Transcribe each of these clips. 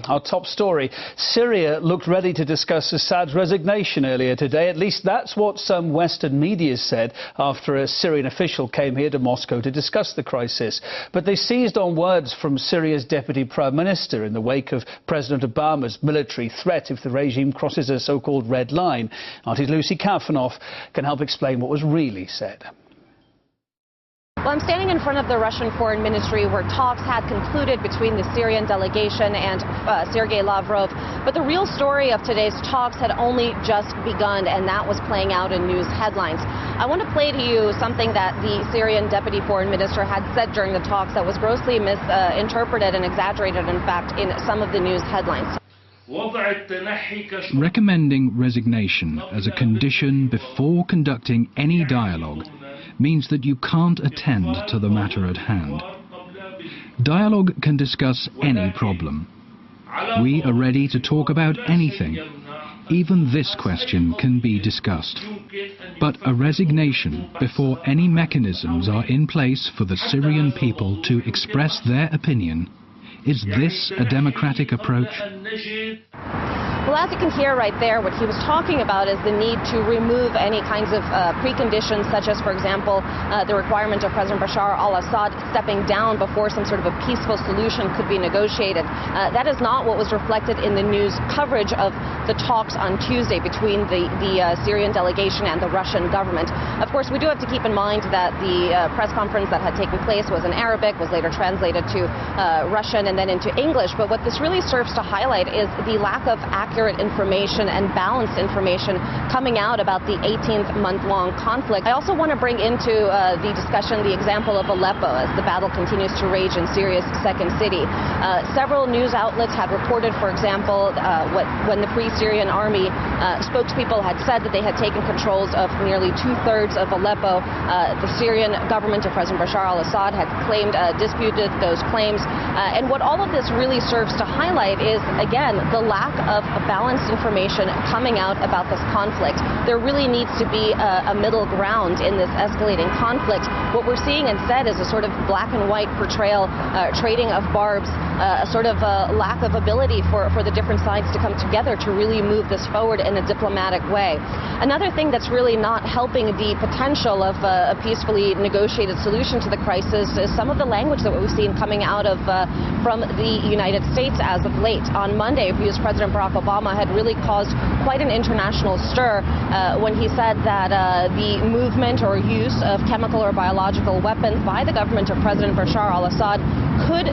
Our top story, Syria looked ready to discuss Assad's resignation earlier today. At least that's what some Western media said after a Syrian official came here to Moscow to discuss the crisis. But they seized on words from Syria's Deputy Prime Minister in the wake of President Obama's military threat if the regime crosses a so-called red line. Auntie Lucy Kafanoff can help explain what was really said. Well, I'm standing in front of the Russian Foreign Ministry where talks had concluded between the Syrian delegation and Sergey Lavrov. But the real story of today's talks had only just begun, and that was playing out in news headlines. I want to play to you something that the Syrian Deputy Foreign Minister had said during the talks that was grossly misinterpreted and exaggerated, in fact, in some of the news headlines. Recommending resignation as a condition before conducting any dialogue means that you can't attend to the matter at hand. Dialogue can discuss any problem. We are ready to talk about anything. Even this question can be discussed. But a resignation before any mechanisms are in place for the Syrian people to express their opinion, is this a democratic approach? Well, as you can hear right there, what he was talking about is the need to remove any kinds of preconditions, such as, for example, the requirement of President Bashar al-Assad stepping down before some sort of a peaceful solution could be negotiated. That is not what was reflected in the news coverage of the talks on Tuesday between the Syrian delegation and the Russian government. Of course, we do have to keep in mind that the press conference that had taken place was in Arabic, was later translated to Russian and then into English. But what this really serves to highlight is the lack of accurate information and balanced information coming out about the 18-month-long conflict. I also want to bring into the discussion the example of Aleppo as the battle continues to rage in Syria's second city. Several news outlets had reported, for example, when the Free Syrian Army spokespeople had said that they had taken controls of nearly two-thirds of Aleppo. The Syrian government of President Bashar al-Assad had disputed those claims. And what all of this really serves to highlight is, again, the lack of balanced information coming out about this conflict. There really needs to be a middle ground in this escalating conflict. What we're seeing instead is a sort of black and white portrayal, trading of barbs, a sort of lack of ability for the different sides to come together to really move this forward in a diplomatic way. Another thing that's really not helping the potential of a peacefully negotiated solution to the crisis is some of the language that we've seen coming out of from the United States as of late. On Monday, U.S. President Barack Obama had really caused quite an international stir when he said that the movement or use of chemical or biological weapons by the government of President Bashar al-Assad could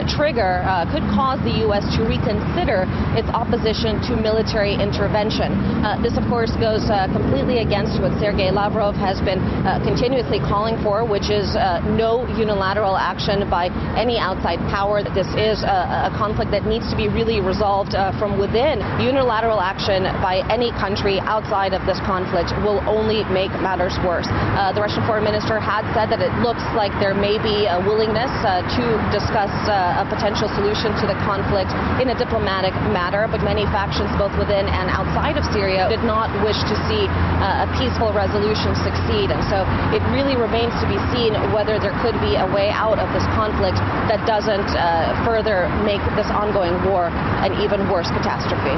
cause the U.S. to reconsider its opposition to military intervention. This, of course, goes completely against what Sergey Lavrov has been continuously calling for, which is no unilateral action by any outside power. This is a conflict that needs to be really resolved from within. Unilateral action by any country outside of this conflict will only make matters worse. The Russian foreign minister had said that it looks like there may be a willingness to discuss a potential solution to the conflict in a diplomatic manner, but many factions both within and outside of Syria did not wish to see a peaceful resolution succeed. And so it really remains to be seen whether there could be a way out of this conflict that doesn't further make this ongoing war an even worse catastrophe.